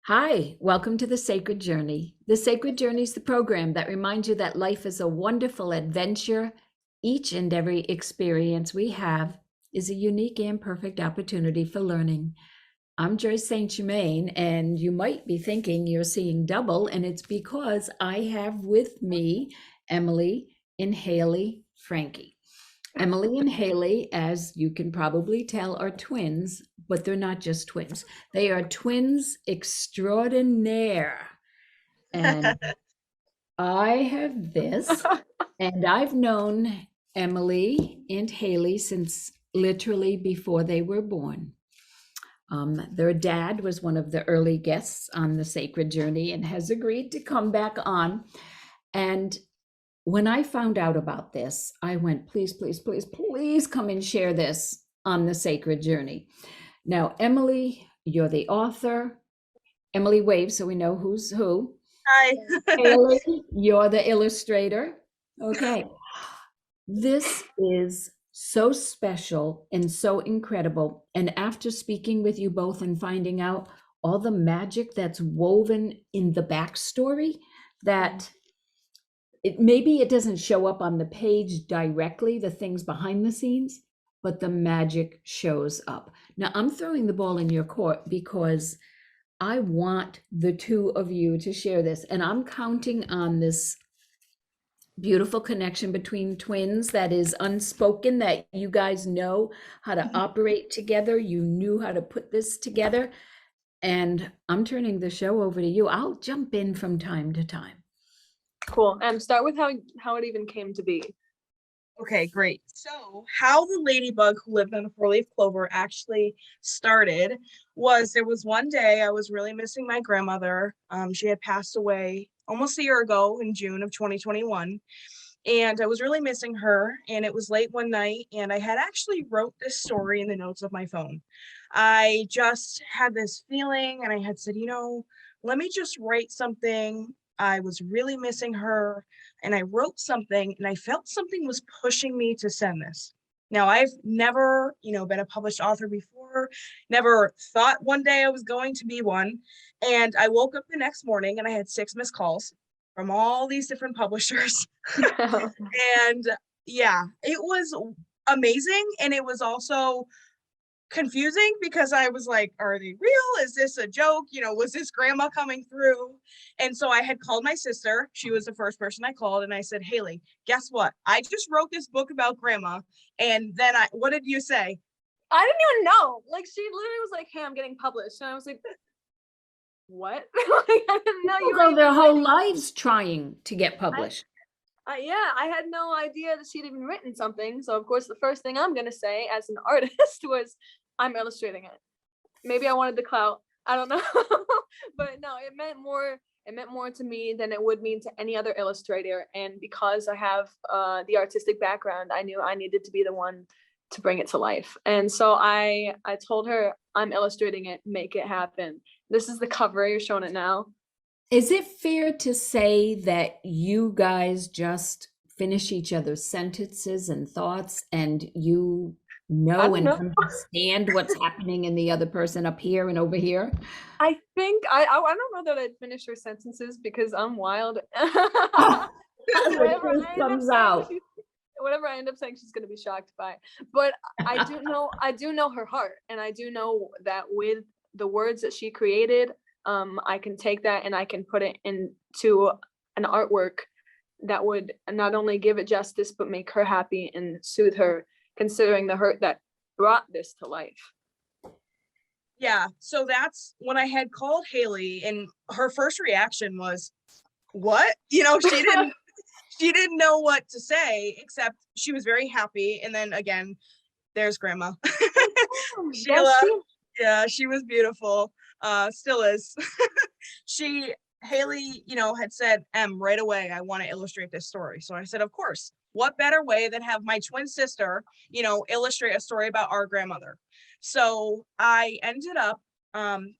Hi, welcome to The Sacred Journey. The Sacred Journey is the program that reminds you that life is a wonderful adventure. Each and every experience we have is a unique and perfect opportunity for learning. I'm Joyce St. Germain, and you might be thinking you're seeing double, and it's because I have with me Emily and Haley Frankie. Emily and Haley, as you can probably tell, are twins, but they're not just twins. They are twins extraordinaire. And I have this, and I've known Emily and Haley since literally before they were born. Their dad was one of the early guests on the Sacred Journey and has agreed to come back on. And when I found out about this, I went, please, please, please, please come and share this on the Sacred Journey. Now, Emily, you're the author. Emily waves so we know who's who. Hi. Haley, you're the illustrator. Okay. This is so special and so incredible. And after speaking with you both and finding out all the magic that's woven in the backstory, that maybe it doesn't show up on the page directly, the things behind the scenes, but the magic shows up. Now, I'm throwing the ball in your court because I want the two of you to share this, and I'm counting on this beautiful connection between twins that is unspoken, that you guys know how to operate together. You knew how to put this together, and I'm turning the show over to you. I'll jump in from time to time. Cool. Start with how it even came to be. Okay, great. So how the ladybug who lived on a four-leaf clover actually started was there was one day I was really missing my grandmother. She had passed away almost a year ago in June of 2021. And I was really missing her. And it was late one night and I had actually wrote this story in the notes of my phone. I just had this feeling and I had said, let me just write something. I was really missing her and I wrote something and I felt something was pushing me to send this. Now, I've never, been a published author before, never thought one day I was going to be one. And I woke up the next morning and I had 6 missed calls from all these different publishers. And yeah, it was amazing. And it was also confusing because I was like, are they real? Is this a joke? Was this grandma coming through? And so I had called my sister. She was the first person I called. And I said, Haley, guess what? I just wrote this book about grandma. And then what did you say? I didn't even know. Like, she literally was like, hey, I'm getting published. And I was like, what? Like, I didn't know you People go their whole lives trying to get published. Yeah, I had no idea that she'd even written something. So of course, the first thing I'm gonna say as an artist was, I'm illustrating it. Maybe I wanted the clout. I don't know, but no, it meant more. It meant more to me than it would mean to any other illustrator. And because I have the artistic background, I knew I needed to be the one to bring it to life. And so I told her, I'm illustrating it. Make it happen. This is the cover. You're showing it now. Is it fair to say that you guys just finish each other's sentences and thoughts and you know and understand what's happening in the other person up here and over here? I think I don't know that I'd finish her sentences because I'm wild. Whatever comes out. Whatever I end up saying, she's going to be shocked by. But I do know her heart, and I do know that with the words that she created, I can take that and I can put it into an artwork that would not only give it justice, but make her happy and soothe her, considering the hurt that brought this to life. Yeah, so that's when I had called Haley and her first reaction was, what? She didn't know what to say, except she was very happy. And then again, there's grandma. Sheila. Yeah, she was beautiful. Still is. Haley, had said, right away, I want to illustrate this story. So I said, of course, what better way than have my twin sister, illustrate a story about our grandmother. So I ended up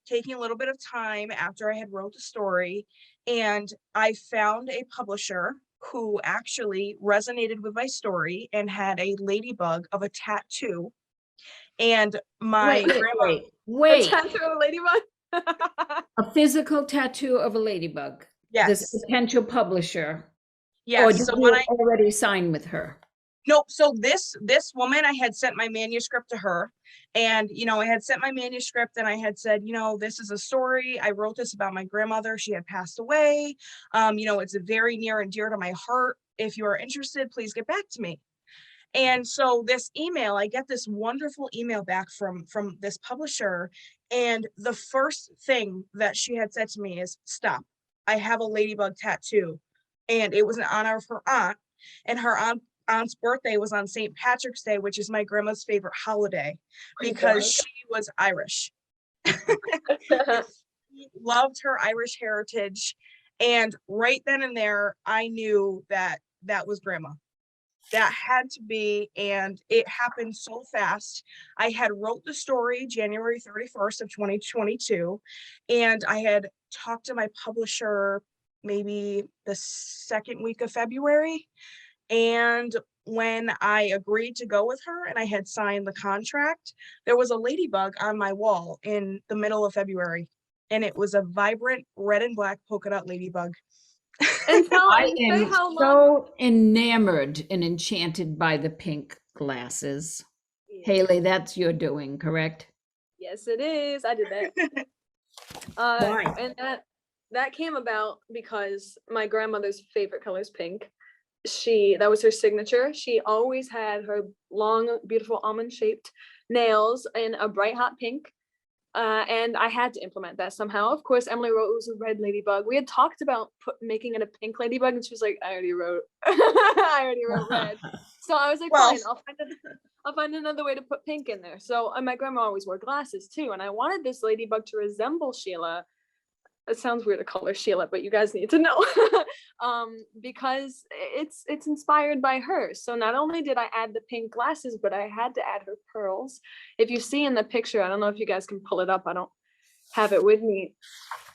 taking a little bit of time after I had wrote the story, and I found a publisher who actually resonated with my story and had a ladybug of a tattoo. And my Wait. A tattoo of a ladybug? A physical tattoo of a ladybug. This Yes. potential publisher. Or Yes. did So you when I already sign with her? no, so this woman, I had sent my manuscript to her, and I had sent my manuscript and I had said, this is a story. I wrote this about my grandmother. She had passed away. It's very near and dear to my heart. If you are interested, please get back to me. And so this email, I get this wonderful email back from this publisher, and the first thing that she had said to me is, "Stop. I have a ladybug tattoo." And it was in honor of her aunt, and her aunt's birthday was on St. Patrick's Day, which is my grandma's favorite holiday, because she was Irish. She loved her Irish heritage, and right then and there, I knew that that was grandma. That had to be, and it happened so fast. I had wrote the story January 31st of 2022, and I had talked to my publisher maybe the second week of February. And when I agreed to go with her and I had signed the contract, there was a ladybug on my wall in the middle of February, and it was a vibrant red and black polka dot ladybug. And I say am how long. so enamored and enchanted by the pink glasses. Haley, that's your doing, correct? Yes, it is. I did that. Why? And that came about because my grandmother's favorite color is pink. That was her signature. She always had her long, beautiful almond-shaped nails in a bright hot pink. And I had to implement that somehow. Of course, Emily wrote it was a red ladybug. We had talked about making it a pink ladybug, and she was like, "I already wrote red." So I was like, Well, "Fine, I'll find another way to put pink in there." So, and my grandma always wore glasses too, and I wanted this ladybug to resemble Sheila. It sounds weird to call her Sheila, but you guys need to know. Because it's inspired by her. So not only did I add the pink glasses, but I had to add her pearls. If you see in the picture, I don't know if you guys can pull it up. I don't have it with me.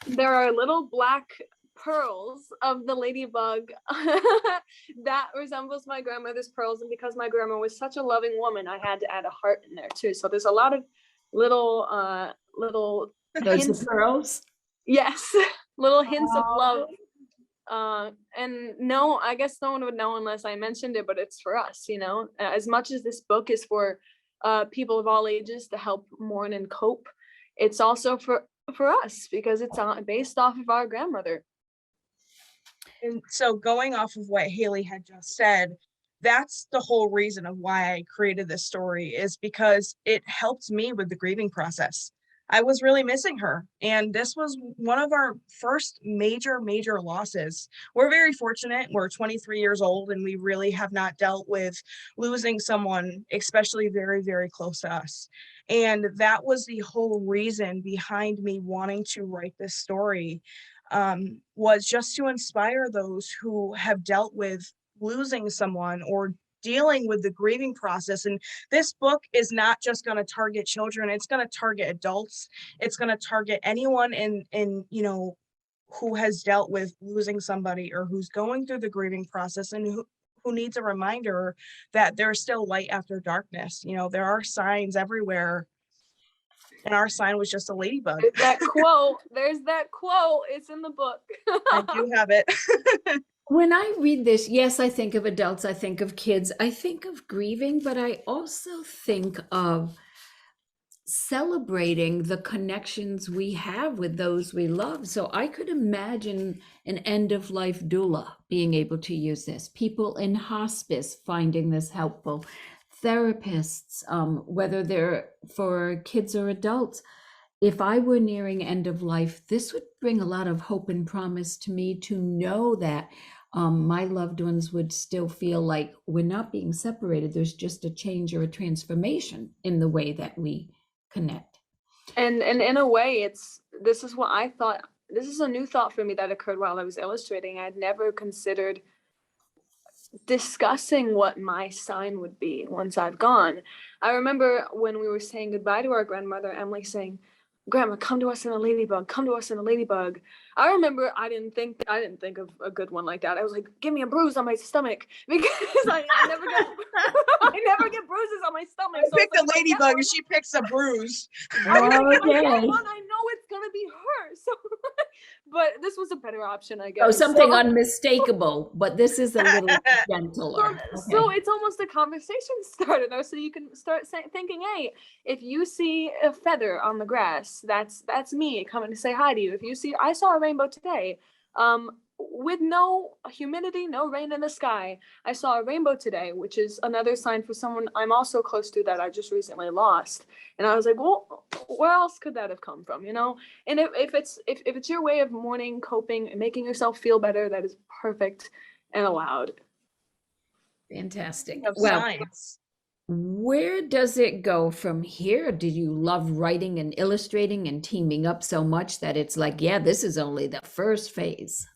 There are little black pearls of the ladybug that resembles my grandmother's pearls. And because my grandma was such a loving woman, I had to add a heart in there too. So there's a lot of little Those hints. are pearls? Yes, little hints of love. And no, I guess no one would know unless I mentioned it, but it's for us, as much as this book is for people of all ages to help mourn and cope, it's also for us because it's based off of our grandmother. And so going off of what Haley had just said, that's the whole reason of why I created this story, is because it helped me with the grieving process. I was really missing her, and this was one of our first major losses. We're very fortunate. We're 23 years old, and we really have not dealt with losing someone, especially very, very close to us. And that was the whole reason behind me wanting to write this story, was just to inspire those who have dealt with losing someone or dealing with the grieving process. And this book is not just going to target children, it's going to target adults. It's going to target anyone in who has dealt with losing somebody or who's going through the grieving process, and who needs a reminder that there's still light after darkness. There are signs everywhere, and our sign was just a ladybug. There's that quote. It's in the book. I do have it. When I read this, yes, I think of adults, I think of kids, I think of grieving, but I also think of celebrating the connections we have with those we love. So I could imagine an end-of-life doula being able to use this, people in hospice finding this helpful, therapists, whether they're for kids or adults. If I were nearing end of life, this would bring a lot of hope and promise to me to know that my loved ones would still feel like we're not being separated. There's just a change or a transformation in the way that we connect. And in a way, this is what I thought. This is a new thought for me that occurred while I was illustrating. I'd never considered discussing what my sign would be once I've gone. I remember when we were saying goodbye to our grandmother, Emily saying, "Grandma, come to us in a ladybug, come to us in a ladybug." I remember I didn't think of a good one like that. I was like, "Give me a bruise on my stomach," because I never get bruises on my stomach. I picked a ladybug and she picks a bruise. I Okay. know it's gonna be her. So, but this was a better option, I Oh, guess. something So, unmistakable, but this is a little gentler. so Okay. it's almost a conversation starter though, so you can start thinking, hey, if you see a feather on the grass, that's me coming to say hi to you. If you see, I saw a rainbow today, with no humidity, no rain in the sky. I saw a rainbow today, which is another sign for someone I'm also close to that I just recently lost. And I was like, well, where else could that have come from, you know? And if it's your way of mourning, coping, and making yourself feel better, that is perfect and allowed. Fantastic. Of Well, science. where does it go from here? Do you love writing and illustrating and teaming up so much that it's like, yeah, this is only the first phase?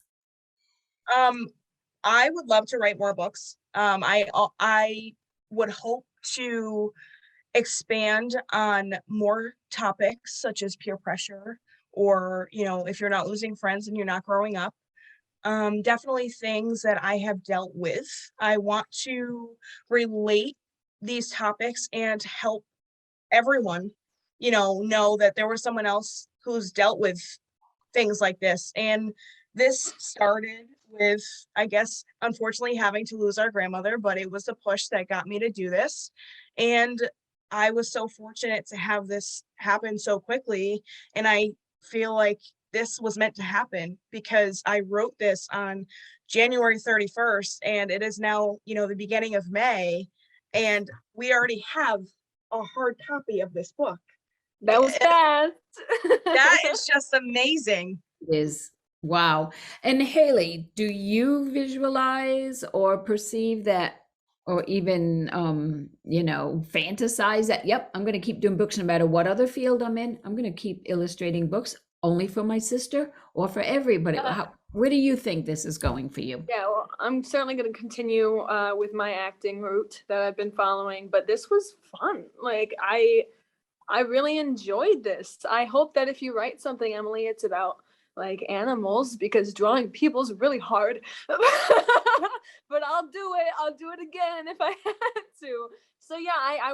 I would love to write more books. I would hope to expand on more topics such as peer pressure, or, you know, if you're not losing friends and you're not growing up. Definitely things that I have dealt with. I want to relate these topics and help everyone, you know that there was someone else who's dealt with things like this. And this started with, I guess, unfortunately having to lose our grandmother, but it was the push that got me to do this. And I was so fortunate to have this happen so quickly. And I feel like this was meant to happen because I wrote this on January 31st, and it is now, you know, the beginning of May, and we already have a hard copy of this book. That was fast. That is just amazing. Is wow. And Haley, do you visualize or perceive that, or even fantasize that, yep, I'm going to keep doing books no matter what other field I'm in. I'm going to keep illustrating books only for my sister or for everybody? Where do you think this is going for you? Yeah, well, I'm certainly going to continue with my acting route that I've been following, but this was fun. Like I really enjoyed this. I hope that if you write something, Emily, it's about like animals, because drawing people's really hard. But I'll do it. I'll do it again if I had to. So yeah, I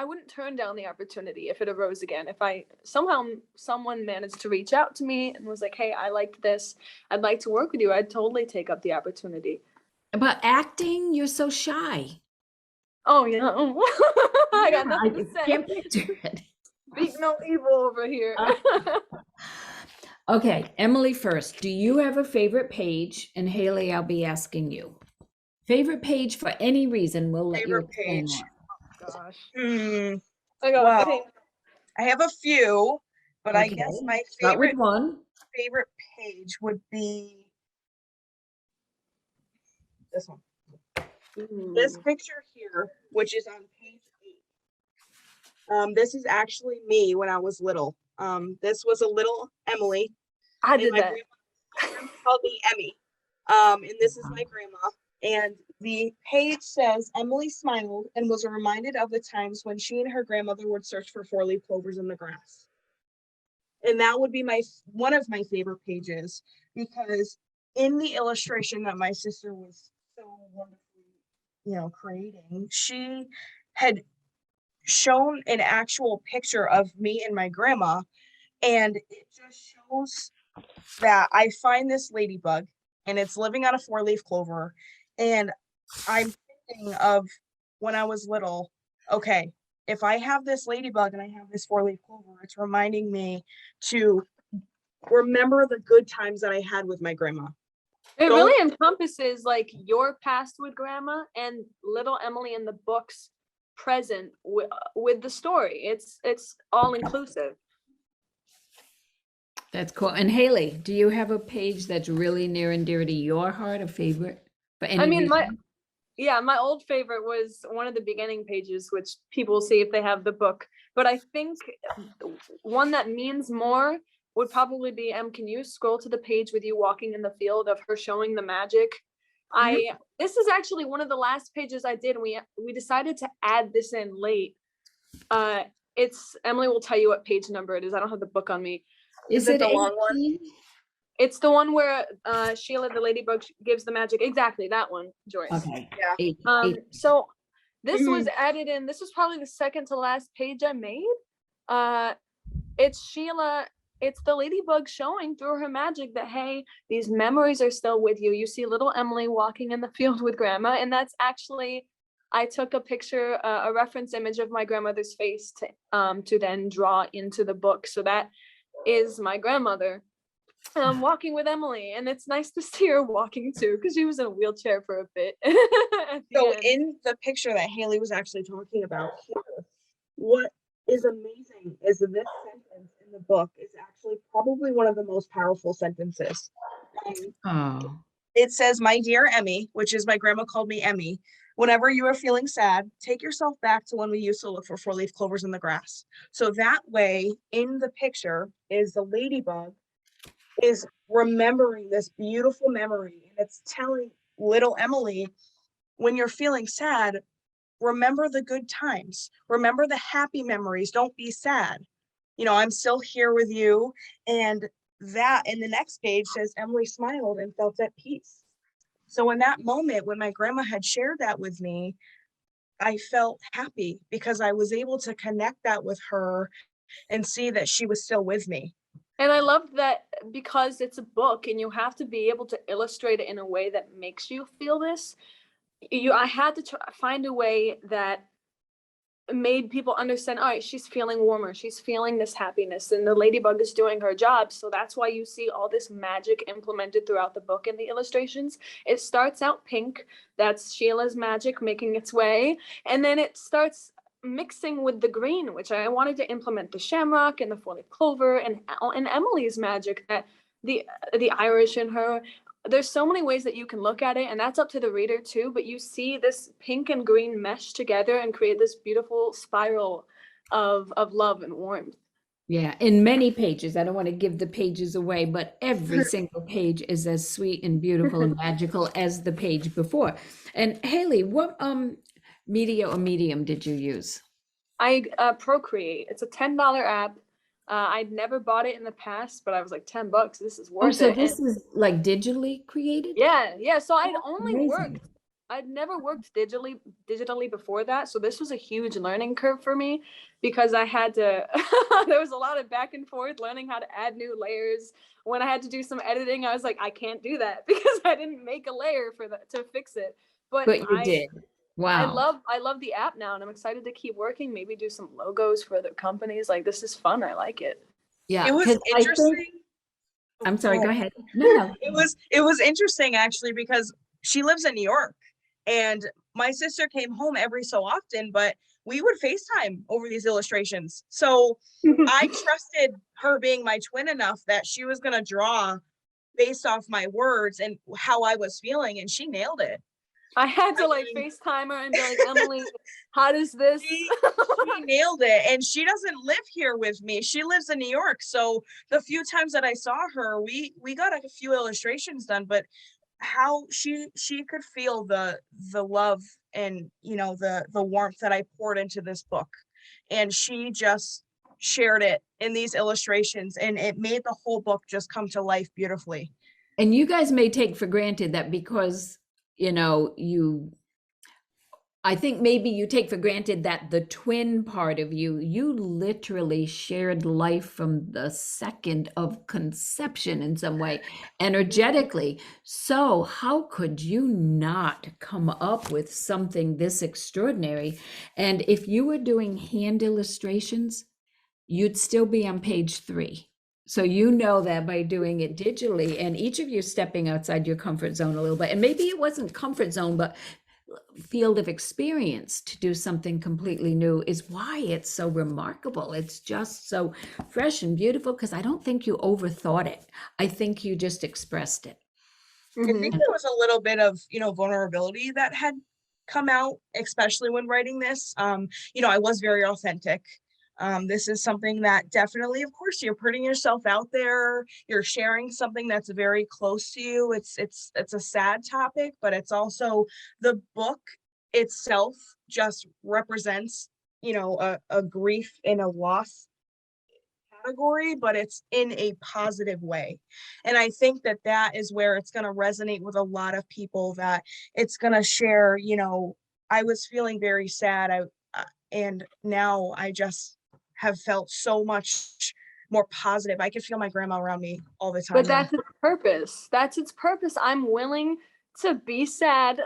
wouldn't turn down the opportunity if it arose again. If I somehow someone managed to reach out to me and was like, "Hey, I liked this. I'd like to work with you." I'd totally take up the opportunity. But acting, you're so shy. Oh yeah. I got nothing to say. Can't picture it. Speak no evil over here. Okay, Emily first. Do you have a favorite page? And Haley, I'll be asking you. Favorite page for any reason. We'll let you explain page. that. Gosh. Well, I have a few, but I guess my Start with favorite one. favorite page would be this one. This picture here, which is on page 8. This is actually me when I was little. This was a little Emily. I did that. My grandma called me Emmy. And this is my grandma. And the page says, Emily smiled and was reminded of the times when she and her grandmother would search for 4-leaf clovers in the grass. And that would be one of my favorite pages, because in the illustration that my sister was so wonderfully, creating, she had shown an actual picture of me and my grandma, and it just shows that I find this ladybug and it's living on a 4-leaf clover, and I'm thinking of when I was little, okay, if I have this ladybug and I have this 4-leaf clover, it's reminding me to remember the good times that I had with my grandma. It really encompasses like your past with grandma and little Emily in the books present with the story. It's all inclusive. That's cool. And Haley, do you have a page that's really near and dear to your heart, a favorite for any reason? my old favorite was one of the beginning pages, which people see if they have the book. But I think one that means more would probably be, can you scroll to the page with you walking in the field of her showing the magic? This is actually one of the last pages I did. We decided to add this in late. It's Emily will tell you what page number it is. I don't have the book on me. Is it the long one? It's the one where Sheila the Ladybug gives the magic. Exactly, that one, Joyce. Okay. Yeah. So this was added in. This was probably the second to last page I made. It's Sheila it's the ladybug showing through her magic that, hey, these memories are still with you. You see little Emily walking in the field with grandma, and that's actually, I took a picture, a reference image of my grandmother's face to then draw into the book. So that is my grandmother walking with Emily, and it's nice to see her walking too, because she was in a wheelchair for a bit at the So end. in the picture that Haley was actually talking about here, what is amazing is that this sentence in the book is actually probably one of the most powerful sentences. Oh, It says, "My dear Emmy," which is my grandma called me Emmy, "whenever you are feeling sad, take yourself back to when we used to look for four-leaf clovers in the grass." So that way, in the picture is the ladybug is remembering this beautiful memory, and it's telling little Emily, when you're feeling sad, remember the good times, remember the happy memories, don't be sad. I'm still here with you. And that in the next page says, "Emily smiled and felt at peace." So in that moment, when my grandma had shared that with me, I felt happy because I was able to connect that with her and see that she was still with me. And I love that because it's a book and you have to be able to illustrate it in a way that makes you feel this. I had to find a way that made people understand, all right, she's feeling warmer, she's feeling this happiness, and the ladybug is doing her job. So that's why you see all this magic implemented throughout the book and the illustrations. It starts out pink, that's Sheila's magic making its way, and then it starts mixing with the green, which I wanted to implement the shamrock and the four-leaf clover and Emily's magic, that the Irish in her. There's so many ways that you can look at it, and that's up to the reader too, but you see this pink and green mesh together and create this beautiful spiral of love and warmth. yeah. In many pages, I don't want to give the pages away, but every single page is as sweet and beautiful and magical as the page before. And Haley, what media or medium did you use? I Procreate. It's a $10 app. I'd never bought it in the past, but I was like, $10, this is Oh, worth so it. this is like digitally created? Yeah. So Amazing. I'd never worked digitally before that. So this was a huge learning curve for me because I had to, there was a lot of back and forth learning how to add new layers. When I had to do some editing, I was like, I can't do that because I didn't make a layer for that to fix it. But But you did. Wow. I love the app now, and I'm excited to keep working, maybe do some logos for other companies. Like, this is fun. I like it. Yeah, It was because I think, interesting. I'm sorry, Go go ahead. ahead. No. It was interesting actually because she lives in New York and my sister came home every so often, but we would FaceTime over these illustrations. So I trusted her being my twin enough that she was going to draw based off my words and how I was feeling, and she nailed it. I had to I like mean, FaceTime her and be like, Emily, how does this? she nailed it, and she doesn't live here with me. She lives in New York. So the few times that I saw her, we got a few illustrations done, but how she could feel the love and the warmth that I poured into this book, and she just shared it in these illustrations, and it made the whole book just come to life beautifully. And you guys may take for granted that because, I think maybe you take for granted that the twin part of you literally shared life from the second of conception in some way, energetically. So how could you not come up with something this extraordinary? And if you were doing hand illustrations, you'd still be on page 3. So you know that by doing it digitally, and each of you stepping outside your comfort zone a little bit, and maybe it wasn't comfort zone, but field of experience to do something completely new is why it's so remarkable. It's just so fresh and beautiful because I don't think you overthought it. I think you just expressed it. I think there was a little bit of vulnerability that had come out, especially when writing this. I was very authentic. This is something that definitely, of course, you're putting yourself out there. You're sharing something that's very close to you. It's a sad topic, but it's also, the book itself just represents, a grief and a loss category, but it's in a positive way. And I think that is where it's going to resonate with a lot of people, that it's going to share, I was feeling very sad. And now I just have felt so much more positive. I could feel my grandma around me all the time. But that's its purpose. That's its purpose. I'm willing to be sad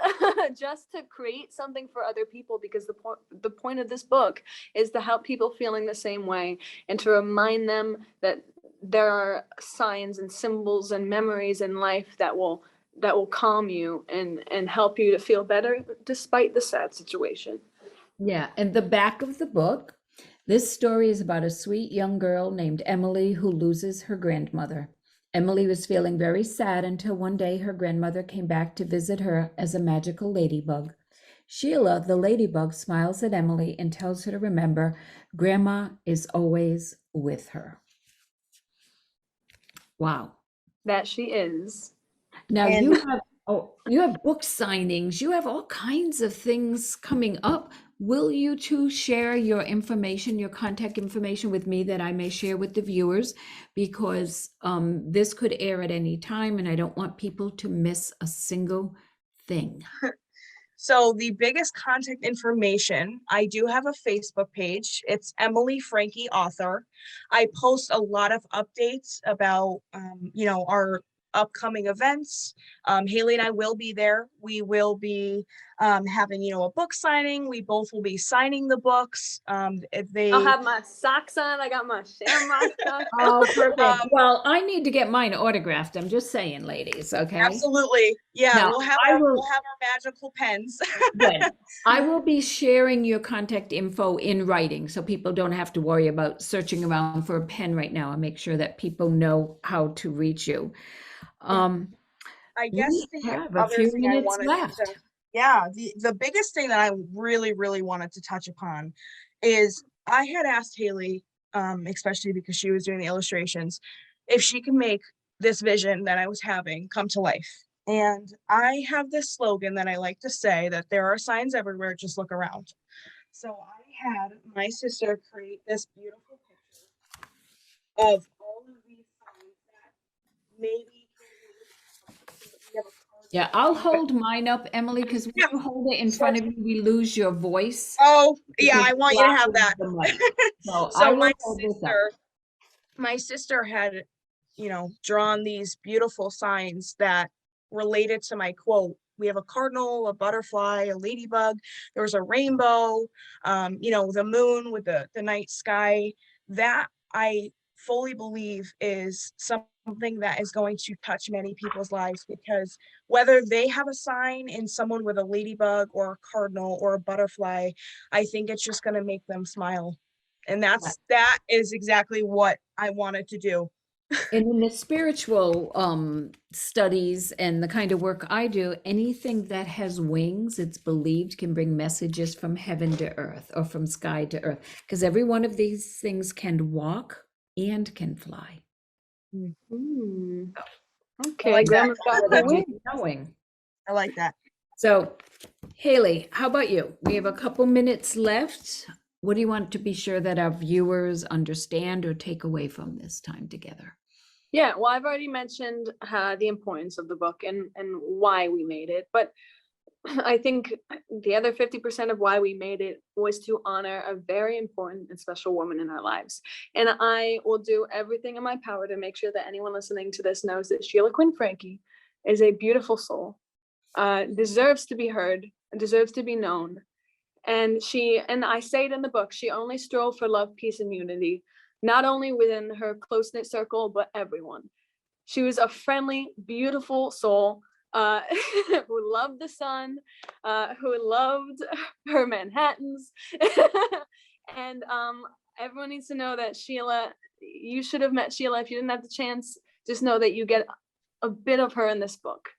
just to create something for other people, because the point of this book is to help people feeling the same way and to remind them that there are signs and symbols and memories in life that will calm you and help you to feel better despite the sad situation. Yeah, and the back of the book, this story is about a sweet young girl named Emily who loses her grandmother. Emily was feeling very sad until one day her grandmother came back to visit her as a magical ladybug. Sheila, the ladybug, smiles at Emily and tells her to remember Grandma is always with her. Wow. That she is. Now And- you have book signings, you have all kinds of things coming up. Will you two share your information, your contact information with me that I may share with the viewers? Because this could air at any time and I don't want people to miss a single thing. So the biggest contact information, I do have a Facebook page. It's Emily Frankie Author. I post a lot of updates about, our upcoming events. Haley and I will be there. We will be having, a book signing. We both will be signing the books. I'll have my socks on. I got my shamrock socks. Oh, perfect. Well, I need to get mine autographed. I'm just saying, ladies, okay? Absolutely. Yeah, Now, we'll have our magical pens. Good. I will be sharing your contact info in writing so people don't have to worry about searching around for a pen right now, and make sure that people know how to reach you. I guess We the have a other few thing I minutes wanted left. to, the biggest thing that I really, really wanted to touch upon is I had asked Haley, especially because she was doing the illustrations, if she can make this vision that I was having come to life. And I have this slogan that I like to say, that there are signs everywhere, just look around. So I had my sister create this beautiful picture of all of these signs that maybe we have a card. Yeah, I'll hold mine up, Emily, because when you hold it in front of you, we lose your voice. Oh, yeah, because I want you to have blocking that. the mic. So I So will hold this up. my sister had, drawn these beautiful signs that related to my quote. We have a cardinal, a butterfly, a ladybug. There was a rainbow, the moon with the night sky. That I fully believe is something that is going to touch many people's lives, because whether they have a sign in someone with a ladybug or a cardinal or a butterfly, I think it's just going to make them smile. And that is exactly what I wanted to do. And in the spiritual studies and the kind of work I do, anything that has wings, it's believed can bring messages from heaven to earth or from sky to earth, because every one of these things can walk and can fly. Mm-hmm. I Okay, like Grandma's that. got the wing. Knowing. I like that. So, Haley, how about you? We have a couple minutes left. What do you want to be sure that our viewers understand or take away from this time together? Yeah, well, I've already mentioned the importance of the book and why we made it, but I think the other 50% of why we made it was to honor a very important and special woman in our lives. And I will do everything in my power to make sure that anyone listening to this knows that Sheila Quinn Frankie is a beautiful soul, deserves to be heard, deserves to be known. And I say it in the book, she only strove for love, peace, and unity, not only within her close-knit circle, but everyone. She was a friendly, beautiful soul who loved the sun, who loved her Manhattans. And everyone needs to know that Sheila, you should have met Sheila. If you didn't have the chance, just know that you get a bit of her in this book.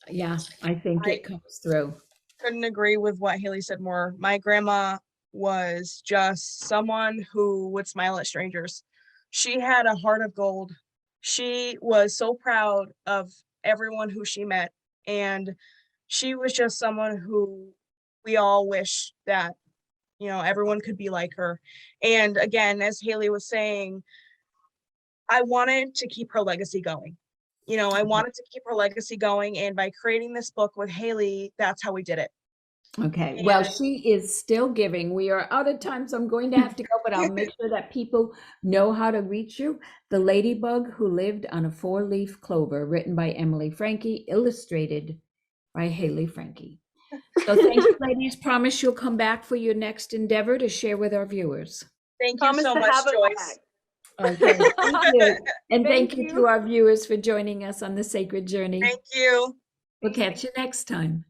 Yeah, I think it comes through. Couldn't agree with what Haley said more. My grandma was just someone who would smile at strangers. She had a heart of gold. She was so proud of everyone who she met, and she was just someone who we all wish that everyone could be like her. And again, as Haley was saying, I wanted to keep her legacy going. I wanted to keep her legacy going, and by creating this book with Haley, that's how we did it. Okay, well, And she is still giving. We are out of time, so I'm going to have to go, but I'll make sure that people know how to reach you. The Ladybug Who Lived on a Four-Leaf Clover, written by Emily Frankie, illustrated by Haley Frankie. So thank you, ladies. Promise you'll come back for your next endeavor to share with our viewers. thank you Promise so to much, have it Joyce. back. Okay, thank you. And Thank thank you you. to our viewers for joining us on the Sacred Journey. Thank you. We'll catch you next time.